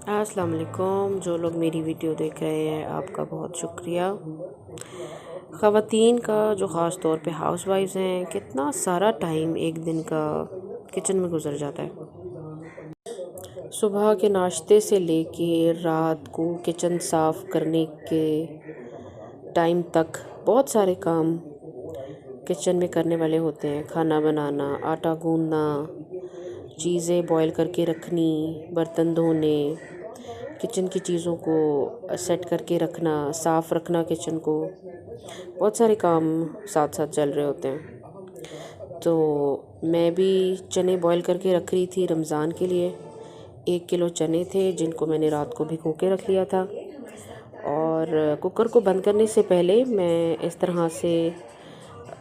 अस्सलाम वालेकुम। जो लोग मेरी वीडियो देख रहे हैं आपका बहुत शुक्रिया। ख़वातीन का जो ख़ास तौर पे हाउस वाइफ्स हैं, कितना सारा टाइम एक दिन का किचन में गुजर जाता है। सुबह के नाश्ते से लेके रात को किचन साफ़ करने के टाइम तक बहुत सारे काम किचन में करने वाले होते हैं। खाना बनाना, आटा गूंदना, चीज़ें बॉईल करके रखनी, बर्तन धोने, किचन की चीज़ों को सेट करके रखना, साफ़ रखना किचन को। बहुत सारे काम साथ साथ चल रहे होते हैं। तो मैं भी चने बॉईल करके रख रही थी रमज़ान के लिए। 1 किलो चने थे जिनको मैंने रात को भिगो के रख लिया था। और कुकर को बंद करने से पहले मैं इस तरह से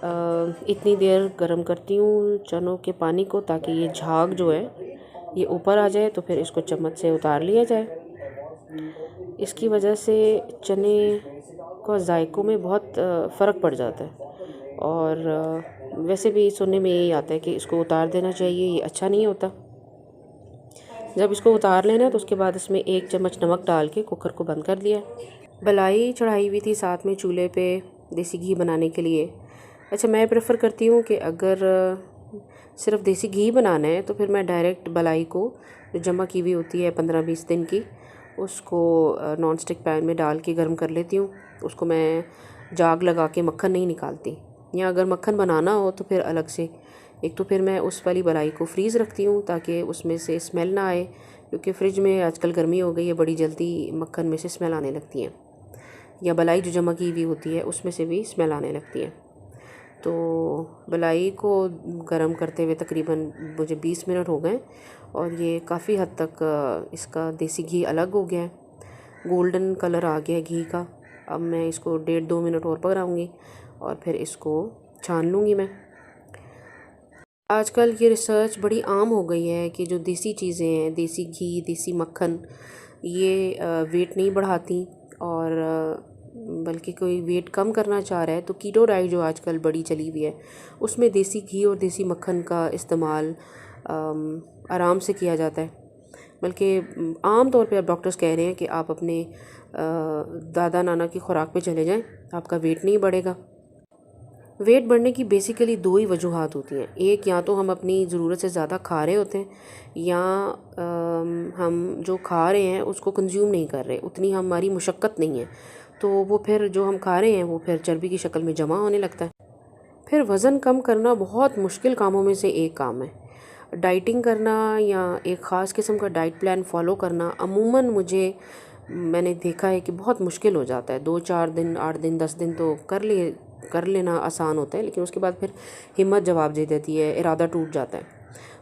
इतनी देर गर्म करती हूँ चनों के पानी को, ताकि ये झाग जो है ये ऊपर आ जाए, तो फिर इसको चम्मच से उतार लिया जाए। इसकी वजह से चने का जायकों में बहुत फ़र्क पड़ जाता है। और वैसे भी सुनने में यही आता है कि इसको उतार देना चाहिए, ये अच्छा नहीं होता। जब इसको उतार लेना तो उसके बाद इसमें 1 चम्मच नमक डाल के कुकर को बंद कर दिया। बलाई चढ़ाई हुई थी साथ में चूल्हे पे देसी घी बनाने के लिए। अच्छा, मैं प्रेफर करती हूँ कि अगर सिर्फ देसी घी बनाना है तो फिर मैं डायरेक्ट बलाई को जो जमा की हुई होती है 15-20 दिन की, उसको नॉन स्टिक पैन में डाल के गर्म कर लेती हूँ। उसको मैं जाग लगा के मक्खन नहीं निकालती। या अगर मक्खन बनाना हो तो फिर अलग से, एक तो फिर मैं उस वाली बलाई को फ्रीज़ रखती हूँ ताकि उसमें से स्मेल ना आए, क्योंकि फ्रिज में आजकल गर्मी हो गई है, बड़ी जल्दी मक्खन में से स्मेल आने लगती है। या बलाई जो जमा की हुई होती है उसमें से भी स्मेल आने लगती है। तो बलाई को गरम करते हुए तकरीबन मुझे 20 मिनट हो गए और ये काफ़ी हद तक इसका देसी घी अलग हो गया है, गोल्डन कलर आ गया है घी का। अब मैं इसको 1.5-2 मिनट और पकाऊंगी और फिर इसको छान लूँगी मैं। आजकल ये रिसर्च बड़ी आम हो गई है कि जो देसी चीज़ें हैं, देसी घी, देसी मक्खन, ये वेट नहीं बढ़ाती। और बल्कि कोई वेट कम करना चाह रहा है तो कीटो डाइट जो आजकल बड़ी चली हुई है, उसमें देसी घी और देसी मक्खन का इस्तेमाल आराम से किया जाता है। बल्कि आम तौर पे अब डॉक्टर्स कह रहे हैं कि आप अपने दादा नाना की खुराक पे चले जाएं, आपका वेट नहीं बढ़ेगा। वेट बढ़ने की बेसिकली 2 ही वजूहात होती हैं। एक, या तो हम अपनी ज़रूरत से ज़्यादा खा रहे होते हैं, या हम जो खा रहे हैं उसको कंज्यूम नहीं कर रहे, उतनी हमारी मुशक्क़त नहीं है, तो वो फिर जो हम खा रहे हैं वो फिर चर्बी की शक्ल में जमा होने लगता है। फिर वज़न कम करना बहुत मुश्किल कामों में से एक काम है। डाइटिंग करना या एक ख़ास किस्म का डाइट प्लान फॉलो करना अमूमन मैंने देखा है कि बहुत मुश्किल हो जाता है। 2-4 दिन, 8 दिन, 10 दिन तो कर लेना आसान होता है, लेकिन उसके बाद फिर हिम्मत जवाब दे देती है, इरादा टूट जाता है।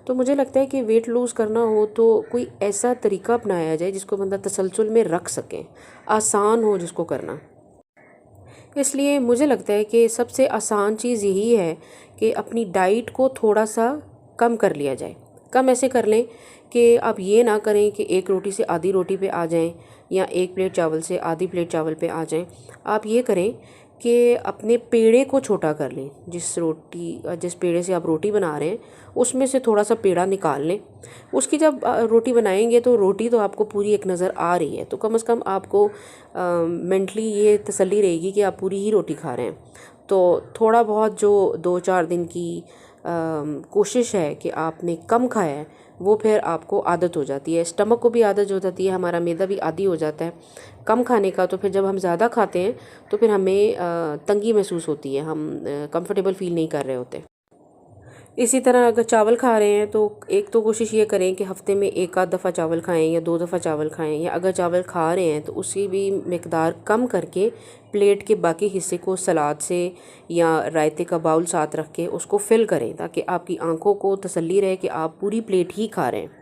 तो मुझे लगता है कि वेट लूज़ करना हो तो कोई ऐसा तरीका अपनाया जाए जिसको बंदा तसलसल में रख सके, आसान हो जिसको करना। इसलिए मुझे लगता है कि सबसे आसान चीज़ यही है कि अपनी डाइट को थोड़ा सा कम कर लिया जाए। कम ऐसे कर लें कि आप ये ना करें कि 1 रोटी से आधी रोटी पे आ जाएं, या 1 प्लेट चावल से आधी प्लेट चावल पे आ जाएं। आप ये करें कि अपने पेड़े को छोटा कर लें। जिस पेड़े से आप रोटी बना रहे हैं उसमें से थोड़ा सा पेड़ा निकाल लें। उसकी जब रोटी बनाएंगे तो रोटी तो आपको पूरी एक नज़र आ रही है, तो कम से कम आपको मेंटली ये तसल्ली रहेगी कि आप पूरी ही रोटी खा रहे हैं। तो थोड़ा बहुत जो 2-4 दिन की कोशिश है कि आपने कम खाया है, वो फिर आपको आदत हो जाती है, स्टमक को भी आदत हो जाती है, हमारा मैदा भी आदी हो जाता है कम खाने का। तो फिर जब हम ज़्यादा खाते हैं तो फिर हमें तंगी महसूस होती है, हम कंफर्टेबल फील नहीं कर रहे होते। इसी तरह अगर चावल खा रहे हैं तो एक तो कोशिश ये करें कि हफ्ते में 1 आध दफ़ा चावल खाएं या 2 दफ़ा चावल खाएं, या अगर चावल खा रहे हैं तो उसकी भी मिकदार कम करके प्लेट के बाकी हिस्से को सलाद से या रायते का बाउल साथ रख के उसको फिल करें, ताकि आपकी आंखों को तसल्ली रहे कि आप पूरी प्लेट ही खा रहे हैं।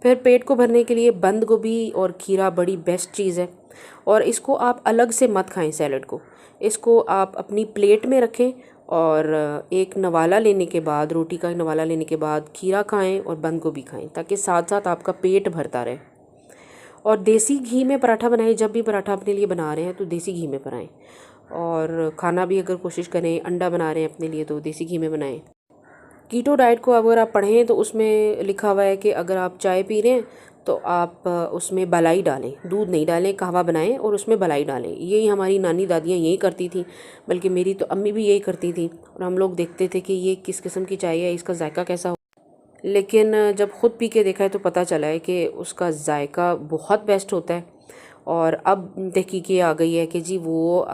फिर पेट को भरने के लिए बंद गोभी और खीरा बड़ी बेस्ट चीज़ है, और इसको आप अलग से मत खाएं सैलड को। इसको आप अपनी प्लेट में रखें और एक नवाला लेने के बाद, रोटी का नवाला लेने के बाद खीरा खाएं और बंद गोभी खाएं, ताकि साथ साथ आपका पेट भरता रहे। और देसी घी में पराठा बनाएं। जब भी पराठा अपने लिए बना रहे हैं तो देसी घी में बनाएं। और खाना भी अगर कोशिश करें, अंडा बना रहे हैं अपने लिए तो देसी घी में बनाएं। कीटो डाइट को अगर आप पढ़ें तो उसमें लिखा हुआ है कि अगर आप चाय पी रहे हैं तो आप उसमें मलाई डालें, दूध नहीं डालें, कहवा बनाएं और उसमें मलाई डालें। यही हमारी नानी दादियाँ यही करती थी, बल्कि मेरी तो अम्मी भी यही करती थी। और हम लोग देखते थे कि ये किस किस्म की चाय है, इसका जायका कैसा हो। लेकिन जब ख़ुद पी के देखा है तो पता चला है कि उसका जायका बहुत बेस्ट होता है। और अब तहकीक ये आ गई है कि जी वो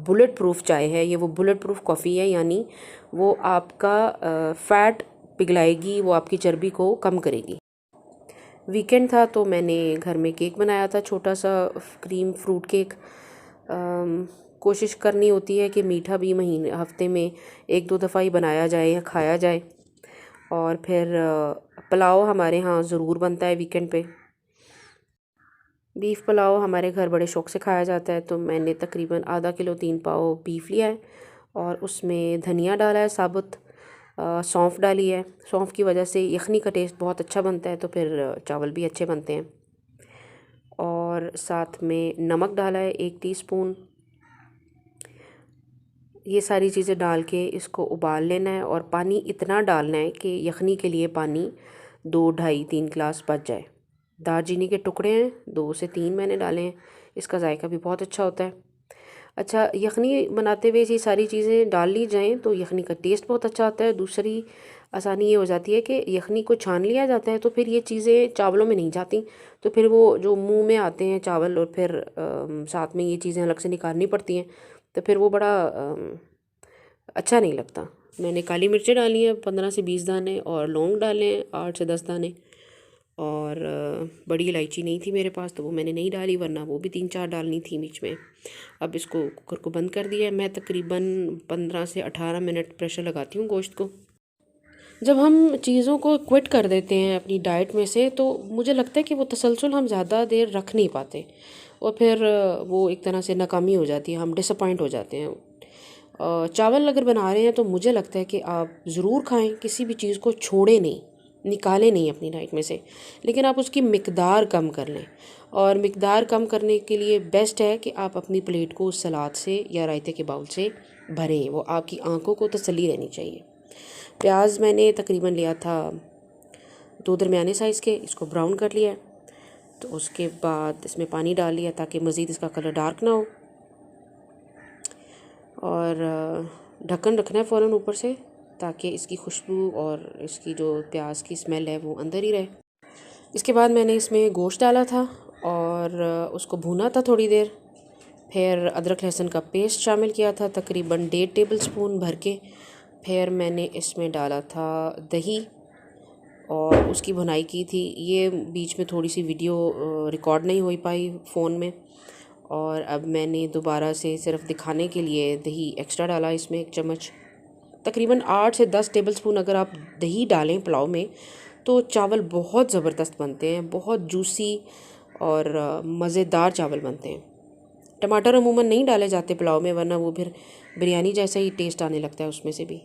बुलेट प्रूफ चाय है, ये वो बुलेट प्रूफ कॉफ़ी है, यानी वो आपका फ़ैट पिघलाएगी, वो आपकी चर्बी को कम करेगी। वीकेंड था तो मैंने घर में केक बनाया था, छोटा सा क्रीम फ्रूट केक। कोशिश करनी होती है कि मीठा भी महीने हफ्ते में 1-2 दफ़ा ही बनाया जाए या खाया जाए। और फिर पुलाव हमारे यहाँ ज़रूर बनता है वीकेंड पे। बीफ़ पुलाव हमारे घर बड़े शौक़ से खाया जाता है, तो मैंने तकरीबन आधा किलो 3 पाव बीफ़ लिया है और उसमें धनिया डाला है साबुत, सौंफ डाली है। सौंफ की वजह से यखनी का टेस्ट बहुत अच्छा बनता है, तो फिर चावल भी अच्छे बनते हैं। और साथ में नमक डाला है 1 टीस्पून। ये सारी चीज़ें डाल के इसको उबाल लेना है और पानी इतना डालना है कि यखनी के लिए पानी 2 ढाई 3 गिलास बच जाए। दालचीनी के टुकड़े हैं 2 से 3 मैंने डाले हैं, इसका जायका भी बहुत अच्छा होता है। अच्छा, यखनी बनाते हुए ये सारी चीज़ें डाल ली जाएँ तो यखनी का टेस्ट बहुत अच्छा आता है। दूसरी आसानी ये हो जाती है कि यखनी को छान लिया जाता है तो फिर ये चीज़ें चावलों में नहीं जाती, तो फिर वो जो मुंह में आते हैं चावल और फिर साथ में ये चीज़ें अलग से निकालनी पड़ती हैं, तो फिर वो बड़ा अच्छा नहीं लगता। मैंने काली मिर्चें डाली हैं 15 से 20 दाने और लौंग डाले हैं 8 से 10 दाने। और बड़ी इलायची नहीं थी मेरे पास तो वो मैंने नहीं डाली, वरना वो भी 3-4 डालनी थी बीच में। अब इसको कुकर को बंद कर दिया है। मैं तकरीबन 15 से 18 मिनट प्रेशर लगाती हूँ गोश्त को। जब हम चीज़ों को क्विट कर देते हैं अपनी डाइट में से, तो मुझे लगता है कि वो तसलसल हम ज़्यादा देर रख नहीं पाते और फिर वो एक तरह से नाकामी हो जाती है, हम डिसअपॉइंट हो जाते हैं। चावल अगर बना रहे हैं तो मुझे लगता है कि आप ज़रूर खाएं, किसी भी चीज़ को छोड़ें नहीं, निकालें नहीं अपनी डाइट में से, लेकिन आप उसकी मिकदार कम कर लें। और मिकदार कम करने के लिए बेस्ट है कि आप अपनी प्लेट को सलाद से या रायते के बाउल से भरें, वो आपकी आंखों को तसल्ली रहनी चाहिए। प्याज मैंने तकरीबन लिया था 2 दरमियाने साइज़ के, इसको ब्राउन कर लिया है। तो उसके बाद इसमें पानी डाल लिया ताकि मज़ीद इसका कलर डार्क ना हो, और ढक्कन रखना है फ़ौरन ऊपर से ताकि इसकी खुशबू और इसकी जो प्याज की स्मेल है वो अंदर ही रहे। इसके बाद मैंने इसमें गोश्त डाला था और उसको भूना था थोड़ी देर। फिर अदरक लहसुन का पेस्ट शामिल किया था तकरीबन 1.5 टेबल स्पून भर के। फिर मैंने इसमें डाला था दही और उसकी भुनाई की थी। ये बीच में थोड़ी सी वीडियो रिकॉर्ड नहीं हो पाई फ़ोन में, और अब मैंने दोबारा से सिर्फ दिखाने के लिए दही एक्स्ट्रा डाला इसमें 1 चम्मच। तकरीबन 8 से 10 टेबल स्पून अगर आप दही डालें पुलाव में तो चावल बहुत ज़बरदस्त बनते हैं, बहुत जूसी और मज़ेदार चावल बनते हैं। टमाटर अमूमन नहीं डाले जाते पुलाव में, वरना वो फिर बिरयानी जैसा ही टेस्ट आने लगता है उसमें से भी।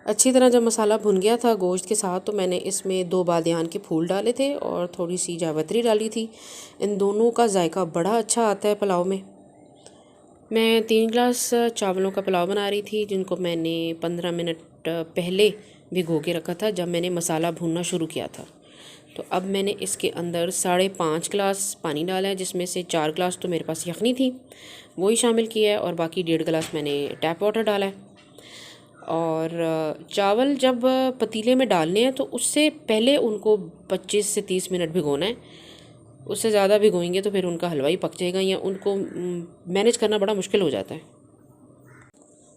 अच्छी तरह जब मसाला भुन गया था गोश्त के साथ, तो मैंने इसमें 2 बादियान के फूल डाले थे और थोड़ी सी जावित्री डाली थी। इन दोनों का जायका बड़ा अच्छा आता है पुलाव में। मैं 3 गिलास चावलों का पुलाव बना रही थी, जिनको मैंने 15 मिनट पहले भिगो के रखा था जब मैंने मसाला भूनना शुरू किया था। तो अब मैंने इसके अंदर 5.5 गिलास पानी डाला है, जिसमें से 4 गिलास तो मेरे पास यखनी थी वही शामिल किया है और बाकी 1.5 गिलास मैंने टैप वाटर डाला है। और चावल जब पतीले में डालने हैं तो उससे पहले उनको 25 से 30 मिनट भिगोना है। उससे ज़्यादा भिगोएंगे तो फिर उनका हलवा ही पक जाएगा या उनको मैनेज करना बड़ा मुश्किल हो जाता है।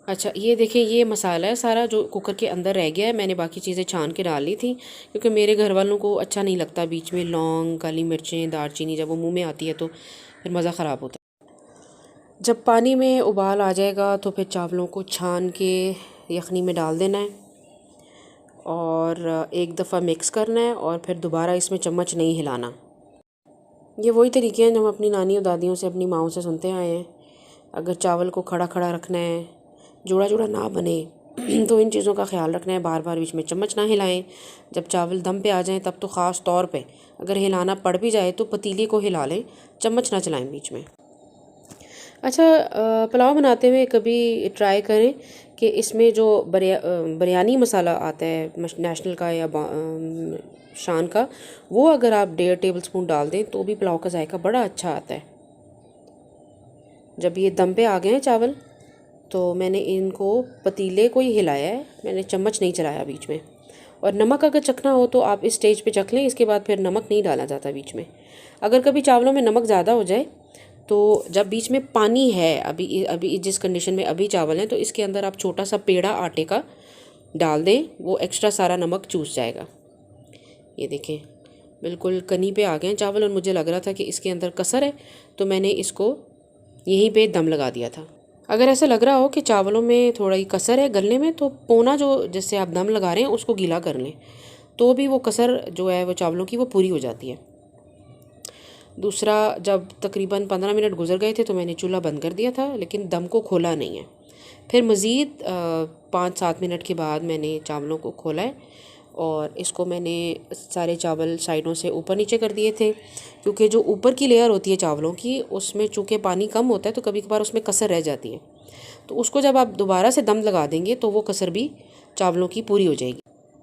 अच्छा, ये देखिए, ये मसाला है सारा जो कुकर के अंदर रह गया है। मैंने बाकी चीज़ें छान के डाल ली थी क्योंकि मेरे घर वालों को अच्छा नहीं लगता बीच में लौंग, काली मिर्चें, दालचीनी जब वो मुंह में आती है तो फिर मज़ा ख़राब होता है। जब पानी में उबाल आ जाएगा तो फिर चावलों को छान के यखनी में डाल देना है और एक दफ़ा मिक्स करना है और फिर दोबारा इसमें चम्मच नहीं हिलाना। ये वही तरीके हैं जो हम अपनी नानी और दादियों से, अपनी माँओं से सुनते आए हैं। अगर चावल को खड़ा खड़ा रखना है, जोड़ा जोड़ा ना बने तो इन चीज़ों का ख्याल रखना है। बार बार बीच में चम्मच ना हिलाएं। जब चावल दम पे आ जाएं तब तो ख़ास तौर पे अगर हिलाना पड़ भी जाए तो पतीले को हिला लें, चम्मच ना चलाएं बीच में। अच्छा, पुलाव बनाते हुए कभी ट्राई करें कि इसमें जो बिरयानी मसाला आता है नेशनल का या शान का, वो अगर आप 1.5 टेबल स्पून डाल दें तो भी पुलाव का जायका बड़ा अच्छा आता है। जब ये दम पे आ गए हैं चावल, तो मैंने इनको पतीले को ही हिलाया है, मैंने चम्मच नहीं चलाया बीच में। और नमक अगर चखना हो तो आप इस स्टेज पे चख लें, इसके बाद फिर नमक नहीं डाला जाता बीच में। अगर कभी चावलों में नमक ज़्यादा हो जाए तो जब बीच में पानी है, अभी अभी जिस कंडीशन में अभी चावल हैं, तो इसके अंदर आप छोटा सा पेड़ा आटे का डाल दें, वो एक्स्ट्रा सारा नमक चूस जाएगा। ये देखें, बिल्कुल कनी पे आ गए हैं चावल, और मुझे लग रहा था कि इसके अंदर कसर है, तो मैंने इसको यहीं पे दम लगा दिया था। अगर ऐसा लग रहा हो कि चावलों में थोड़ा ही कसर है गलने में, तो पोना जो जिससे आप दम लगा रहे हैं उसको गीला कर लें, तो भी वो कसर जो है वो चावलों की वो पूरी हो जाती है। दूसरा, जब तकरीबन 15 मिनट गुजर गए थे तो मैंने चूल्हा बंद कर दिया था, लेकिन दम को खोला नहीं है। फिर मज़ीद 5-7 मिनट के बाद मैंने चावलों को खोला है, और इसको मैंने सारे चावल साइडों से ऊपर नीचे कर दिए थे, क्योंकि जो ऊपर की लेयर होती है चावलों की, उसमें चूँकि पानी कम होता है तो कभी कभार उसमें कसर रह जाती है। तो उसको जब आप दोबारा से दम लगा देंगे तो वो कसर भी चावलों की पूरी हो जाएगी,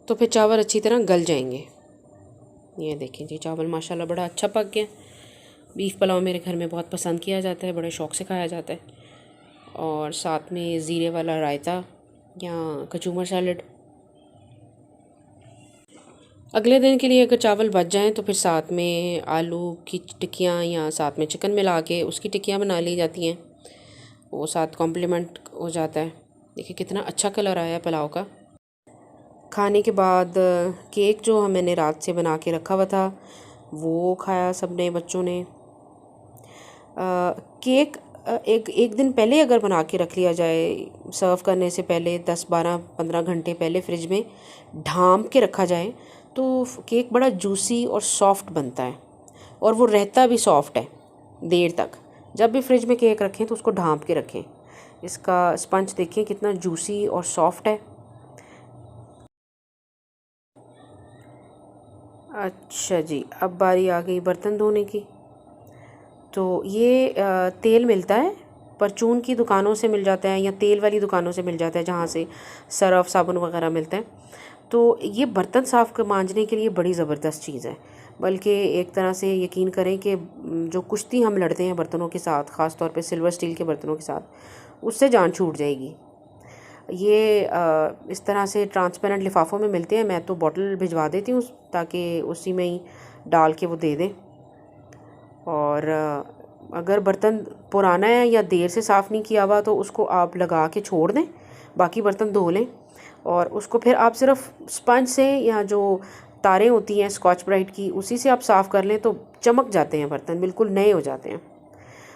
तो फिर चावल अच्छी तरह गल जाएंगे। ये देखें जी, चावल माशाल्लाह बड़ा अच्छा पक गया। बीफ पुलाव मेरे घर में बहुत पसंद किया जाता है, बड़े शौक़ से खाया जाता है, और साथ में ज़ीरे वाला रायता या कचूमर सैलड। अगले दिन के लिए अगर चावल बच जाएं तो फिर साथ में आलू की टिक्कियाँ या साथ में चिकन मिला के उसकी टिक्कियाँ बना ली जाती हैं, वो साथ कॉम्प्लीमेंट हो जाता है। देखिए कितना अच्छा कलर आया है पुलाव का। खाने के बाद केक जो मैंने रात से बना के रखा हुआ था वो खाया सबने, बच्चों ने। केक एक एक दिन पहले अगर बना के रख लिया जाए, सर्व करने से पहले 10-12-15 घंटे पहले फ्रिज में ढाँप के रखा जाए, तो केक बड़ा जूसी और सॉफ्ट बनता है, और वो रहता भी सॉफ्ट है देर तक। जब भी फ्रिज में केक रखें तो उसको ढाँप के रखें। इसका स्पंज देखें कितना जूसी और सॉफ्ट है। अच्छा जी, अब बारी आ गई बर्तन धोने की। तो ये तेल मिलता है, परचून की दुकानों से मिल जाता है या तेल वाली दुकानों से मिल जाता है, जहाँ से सरफ साबुन वगैरह मिलता है। तो ये बर्तन साफ़ मांजने के लिए बड़ी ज़बरदस्त चीज़ है। बल्कि एक तरह से यकीन करें कि जो कुश्ती हम लड़ते हैं बर्तनों के साथ, ख़ास तौर पे सिल्वर स्टील के बर्तनों के साथ, उससे जान छूट जाएगी। ये इस तरह से ट्रांसपेरेंट लिफाफों में मिलते हैं। मैं तो बॉटल भिजवा देती हूँ ताकि उसी में ही डाल के वो दे दें। और अगर बर्तन पुराना है या देर से साफ़ नहीं किया हुआ तो उसको आप लगा के छोड़ दें, बाकी बर्तन धो लें, और उसको फिर आप सिर्फ स्पंज से या जो तारें होती हैं स्कॉच ब्राइट की, उसी से आप साफ़ कर लें तो चमक जाते हैं बर्तन, बिल्कुल नए हो जाते हैं।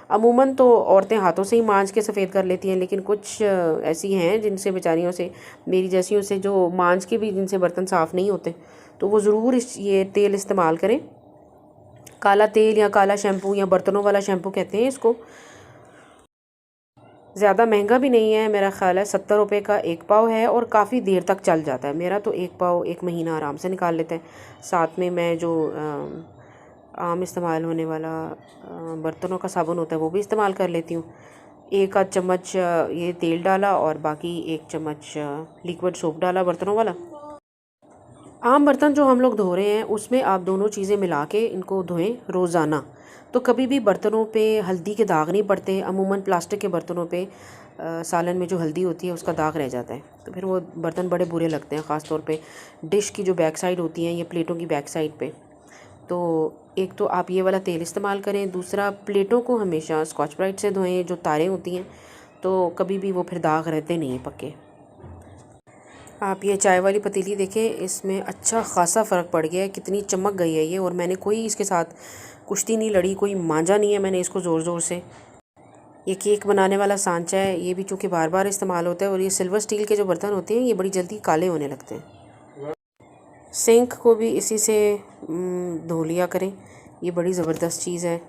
अमूमन तो औरतें हाथों से ही मांज के सफ़ेद कर लेती हैं, लेकिन कुछ ऐसी हैं जिनसे बेचारियों से, मेरी जैसियों से, जो मांज के भी जिनसे बर्तन साफ़ नहीं होते, तो वो ज़रूर ये तेल इस्तेमाल करें। काला तेल या काला शैम्पू या बर्तनों वाला शैम्पू कहते हैं इसको। ज़्यादा महंगा भी नहीं है, मेरा ख़्याल है 70 रुपये का 1 पाव है, और काफ़ी देर तक चल जाता है। मेरा तो 1 पाव 1 महीना आराम से निकाल लेते हैं। साथ में मैं जो आम इस्तेमाल होने वाला बर्तनों का साबुन होता है वो भी इस्तेमाल कर लेती हूँ। 1 आध चम्मच ये तेल डाला और बाकी 1 चम्मच लिक्विड सोप डाला बर्तनों वाला। आम बर्तन जो हम लोग धो रहे हैं उसमें आप दोनों चीज़ें मिला के इनको धोएं रोज़ाना, तो कभी भी बर्तनों पे हल्दी के दाग नहीं पड़ते। अमूमन प्लास्टिक के बर्तनों पे सालन में जो हल्दी होती है उसका दाग रह जाता है, तो फिर वो बर्तन बड़े बुरे लगते हैं, ख़ास तौर पे डिश की जो बैक साइड होती हैं या प्लेटों की बैक साइड पे। तो एक तो आप ये वाला तेल इस्तेमाल करें, दूसरा प्लेटों को हमेशा स्कॉच ब्राइट से धोएं, जो तारें होती हैं तो कभी भी वो फिर दाग रहते नहीं हैं पक्के। आप ये चाय वाली पतीली देखें, इसमें अच्छा ख़ासा फ़र्क पड़ गया है, कितनी चमक गई है ये। और मैंने कोई इसके साथ कुश्ती नहीं लड़ी, कोई मांजा नहीं है मैंने इसको ज़ोर ज़ोर से। ये केक बनाने वाला सांचा है, ये भी चूँकि बार बार इस्तेमाल होता है, और ये सिल्वर स्टील के जो बर्तन होते हैं ये बड़ी जल्दी काले होने लगते हैं। सिंक को भी इसी से धो लिया करें, ये बड़ी ज़बरदस्त चीज़ है।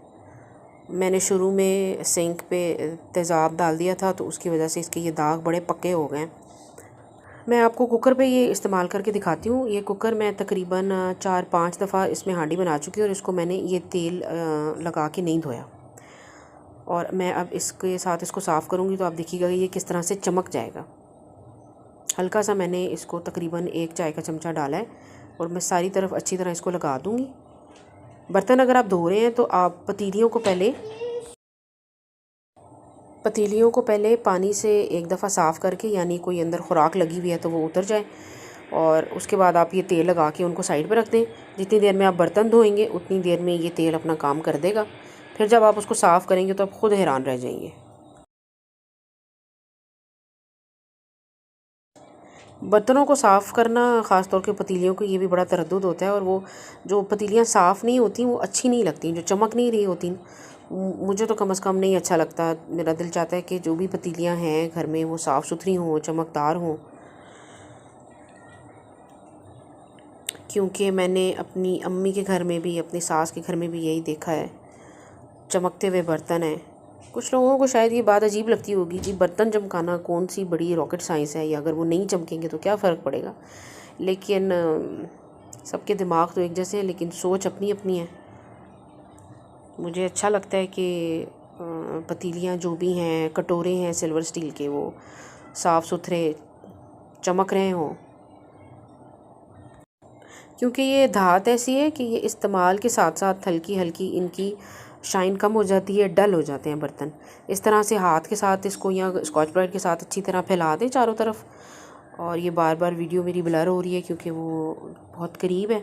मैंने शुरू में सिंक पे तेज़ाब डाल दिया था, तो उसकी वजह से इसके ये दाग बड़े पक्के हो गए। मैं आपको कुकर पे ये इस्तेमाल करके दिखाती हूँ। ये कुकर मैं तकरीबन 4-5 दफ़ा इसमें हांडी बना चुकी हूँ, और इसको मैंने ये तेल लगा के नहीं धोया। और मैं अब इसके साथ इसको साफ़ करूँगी तो आप देखिएगा ये किस तरह से चमक जाएगा। हल्का सा मैंने इसको तकरीबन 1 चाय का चमचा डाला है और मैं सारी तरफ अच्छी तरह इसको लगा दूँगी। बर्तन अगर आप धो रहे हैं तो आप पतीलियों को पहले पानी से एक दफ़ा साफ़ करके, यानी कोई अंदर खुराक लगी हुई है तो वो उतर जाए, और उसके बाद आप ये तेल लगा के उनको साइड पे रख दें। जितनी देर में आप बर्तन धोएंगे उतनी देर में ये तेल अपना काम कर देगा। फिर जब आप उसको साफ़ करेंगे तो आप ख़ुद हैरान रह जाएंगे। बर्तनों को साफ़ करना, ख़ास तौर पे पतीलियों को, ये भी बड़ा तरद्दुद होता है, और वो जो पतीलियाँ साफ़ नहीं होती वो अच्छी नहीं लगती, जो चमक नहीं रही होती। मुझे तो कम से कम नहीं अच्छा लगता। मेरा दिल चाहता है कि जो भी पतीलियाँ हैं घर में वो साफ़ सुथरी हों, चमकदार हों, क्योंकि मैंने अपनी अम्मी के घर में भी, अपनी सास के घर में भी यही देखा है, चमकते हुए बर्तन हैं। कुछ लोगों को शायद ये बात अजीब लगती होगी कि बर्तन चमकाना कौन सी बड़ी रॉकेट साइंस है, या अगर वो नहीं चमकेंगे तो क्या फ़र्क पड़ेगा। लेकिन सबके दिमाग तो एक जैसे हैं, लेकिन सोच अपनी अपनी है। मुझे अच्छा लगता है कि पतीलियाँ जो भी हैं, कटोरे हैं सिल्वर स्टील के, वो साफ़ सुथरे चमक रहे हों, क्योंकि ये धात ऐसी है कि ये इस्तेमाल के साथ साथ हल्की हल्की इनकी शाइन कम हो जाती है, डल हो जाते हैं बर्तन। इस तरह से हाथ के साथ इसको या स्कॉच ब्राइट के साथ अच्छी तरह फैला दें चारों तरफ। और ये बार बार वीडियो मेरी ब्लर हो रही है क्योंकि वो बहुत करीब है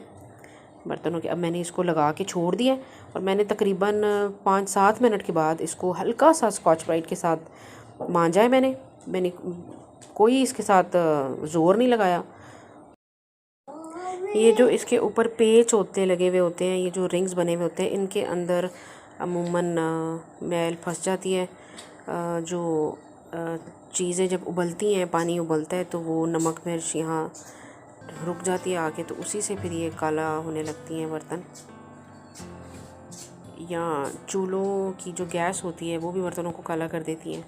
बर्तनों के। अब मैंने इसको लगा के छोड़ दिया, और मैंने तकरीबन 5-7 मिनट के बाद इसको हल्का सा स्कॉच ब्राइट के साथ मांजा है। मैंने कोई इसके साथ ज़ोर नहीं लगाया। ये जो इसके ऊपर पेच होते लगे हुए होते हैं, ये जो रिंग्स बने हुए होते हैं, इनके अंदर अमूमन मैल फंस जाती है। जो चीज़ें जब उबलती हैं, पानी उबलता है तो वो नमक मिर्च यहाँ रुक जाती है आके, तो उसी से फिर ये काला होने लगती हैं बर्तन। या चूल्हों की जो गैस होती है वो भी बर्तनों को काला कर देती है।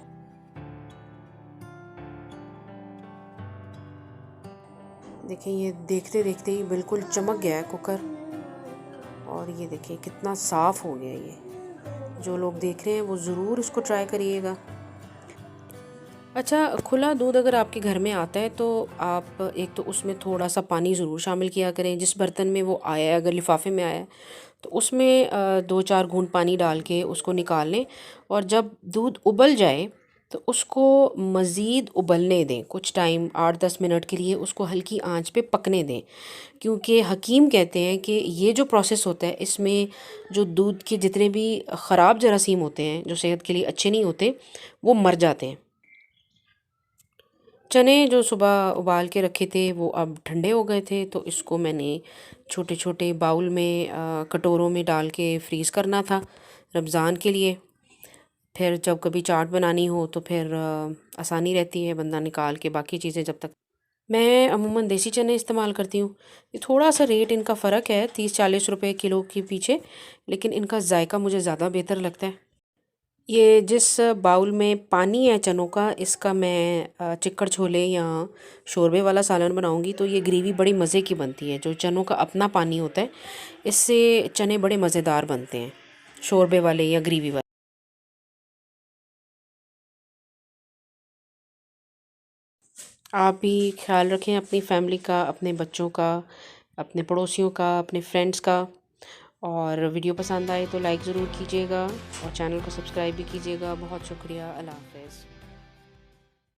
देखिए ये देखते देखते ही बिल्कुल चमक गया है कुकर, और ये देखिए कितना साफ़ हो गया ये। जो लोग देख रहे हैं वो ज़रूर इसको ट्राई करिएगा। अच्छा, खुला दूध अगर आपके घर में आता है तो आप एक तो उसमें थोड़ा सा पानी ज़रूर शामिल किया करें। जिस बर्तन में वो आया है, अगर लिफाफे में आया है तो उसमें 2-4 घूंट पानी डाल के उसको निकाल लें, और जब दूध उबल जाए तो उसको मज़ीद उबलने दें कुछ टाइम, 8-10 मिनट के लिए उसको हल्की आंच पे पकने दें। क्योंकि हकीम कहते हैं कि ये जो प्रोसेस होता है इसमें जो दूध के जितने भी ख़राब जरासीम होते हैं जो सेहत के लिए अच्छे नहीं होते, वो मर जाते हैं। चने जो सुबह उबाल के रखे थे वो अब ठंडे हो गए थे, तो इसको मैंने छोटे छोटे बाउल में, कटोरों में डाल के फ्रीज़ करना था रमज़ान के लिए। फिर जब कभी चाट बनानी हो तो फिर आसानी रहती है, बंदा निकाल के बाकी चीज़ें जब तक। मैं अमूमन देसी चने इस्तेमाल करती हूँ। ये थोड़ा सा रेट इनका फ़र्क है, 30-40 रुपए किलो के पीछे, लेकिन इनका जायका मुझे ज़्यादा बेहतर लगता है। ये जिस बाउल में पानी है चनों का, इसका मैं चिक्कड़ छोले या शोरबे वाला सालन बनाऊंगी, तो ये ग्रेवी बड़ी मज़े की बनती है। जो चनों का अपना पानी होता है, इससे चने बड़े मज़ेदार बनते हैं, शोरबे वाले या ग्रेवी वाले। आप भी ख्याल रखें अपनी फैमिली का, अपने बच्चों का, अपने पड़ोसियों का, अपने फ्रेंड्स का। और वीडियो पसंद आए तो लाइक ज़रूर कीजिएगा, और चैनल को सब्सक्राइब भी कीजिएगा। बहुत शुक्रिया। अल्लाह हाफ़िज़।